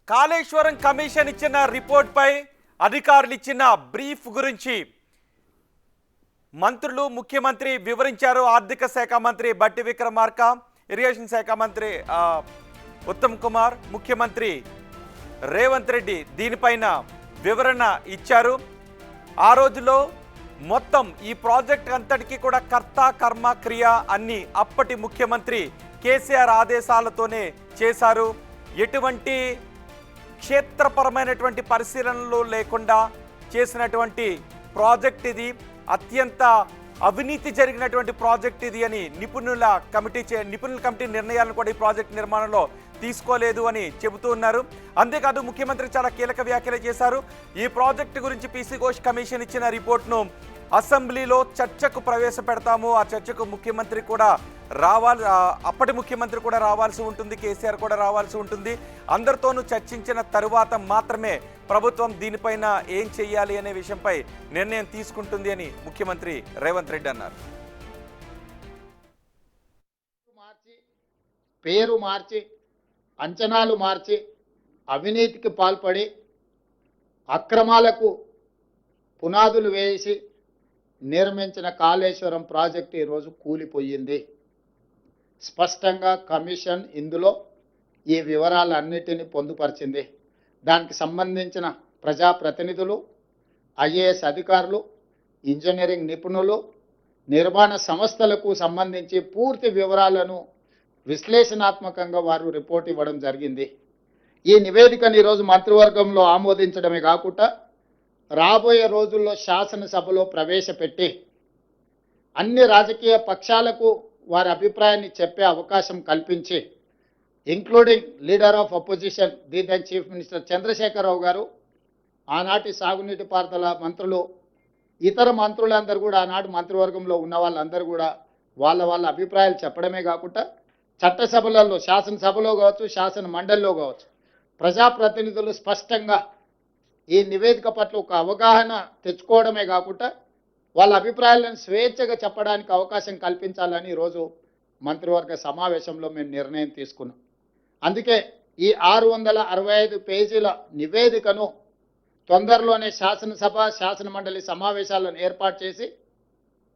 Kaleshwaram commission ఇచ్చిన report పై అధికారులు ఇచ్చిన బ్రీఫ్ గురించి మంత్రులు ముఖ్యమంత్రి వివరించారు. ఆర్థిక శాఖ మంత్రి బట్టి విక్రమార్క, ఇరిగేషన్ శాఖ మంత్రి ఉత్తమ్ కుమార్, ముఖ్యమంత్రి రేవంత్ రెడ్డి దీనిపైన వివరణ ఇచ్చారు. ఆ రోజులో మొత్తం ఈ ప్రాజెక్ట్ అంతటికీ కూడా కర్త కర్మ క్రియ అన్ని అప్పటి ముఖ్యమంత్రి కేసీఆర్ ఆదేశాలతోనే చేశారు. ఎటువంటి క్షేత్రపరమైనటువంటి పరిశీలనలు లేకుండా చేసినటువంటి ప్రాజెక్ట్ ఇది. అత్యంత అవినీతి జరిగినటువంటి ప్రాజెక్ట్ ఇది అని నిపుణుల కమిటీ నిర్ణయాలను కూడా ఈ ప్రాజెక్ట్ నిర్మాణంలో తీసుకోలేదు అని చెబుతూ ఉన్నారు. అంతేకాదు ముఖ్యమంత్రి చాలా కీలక వ్యాఖ్యలు చేశారు. ఈ ప్రాజెక్టు గురించి పీసీ ఘోష్ కమిషన్ ఇచ్చిన రిపోర్ట్ను అసెంబ్లీలో చర్చకు ప్రవేశపెడతాము. ఆ చర్చకు ముఖ్యమంత్రి కూడా అప్పటి ముఖ్యమంత్రి కూడా రావాల్సి ఉంటుంది, కేసీఆర్ కూడా రావాల్సి ఉంటుంది. అందరితోనూ చర్చించిన తరువాత మాత్రమే ప్రభుత్వం దీనిపైన ఏం చెయ్యాలి అనే విషయంపై నిర్ణయం తీసుకుంటుంది అని ముఖ్యమంత్రి రేవంత్ రెడ్డి అన్నారు. పేరు మార్చి అంచనాలు మార్చి అవినీతికి పాల్పడి అక్రమాలకు పునాదులు వేసి నిర్మించిన కాళేశ్వరం ప్రాజెక్టు ఈరోజు కూలిపోయింది. స్పష్టంగా కమిషన్ ఇందులో ఈ వివరాలన్నిటిని పొందుపరిచింది. దానికి సంబంధించిన ప్రజాప్రతినిధులు, ఐఏఎస్ అధికారులు, ఇంజనీరింగ్ నిపుణులు, నిర్మాణ సంస్థలకు సంబంధించి పూర్తి వివరాలను విశ్లేషణాత్మకంగా వారు రిపోర్ట్ ఇవ్వడం జరిగింది. ఈ నివేదికను ఈరోజు మంత్రివర్గంలో ఆమోదించడమే కాకుండా రాబోయే రోజుల్లో శాసనసభలో ప్రవేశపెట్టి అన్ని రాజకీయ పక్షాలకు వారి అభిప్రాయాన్ని చెప్పే అవకాశం కల్పించి, including leader of opposition the then chief minister Chandrashekhar Rao గారు, ఆనాటి సాగునీటి పారుదల మంత్రులు, ఇతర మంత్రులందరూ కూడా ఆనాటి మంత్రివర్గంలో ఉన్న వాళ్ళందరూ కూడా వాళ్ళ అభిప్రాయాలు చెప్పడమే కాకుండా చట్టసభలలో, శాసనసభలో కావచ్చు, శాసన మండలిలో కావచ్చు, ప్రజాప్రతినిధులు స్పష్టంగా ఈ నివేదిక పట్ల ఒక అవగాహన తెచ్చుకోవడమే కాకుండా వాళ్ళ అభిప్రాయాలను స్వేచ్ఛగా చెప్పడానికి అవకాశం కల్పించాలని ఈరోజు మంత్రివర్గ సమావేశంలో మేము నిర్ణయం తీసుకున్నాం. అందుకే ఈ 665 పేజీల నివేదికను తొందరలోనే శాసనసభ, శాసన మండలి సమావేశాలను ఏర్పాటు చేసి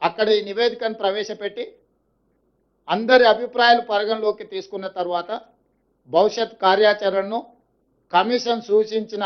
అక్కడ ఈ నివేదికను ప్రవేశపెట్టి అందరి అభిప్రాయాలు పరిగణలోకి తీసుకున్న తర్వాత భవిష్యత్ కార్యాచరణను కమిషన్ సూచించిన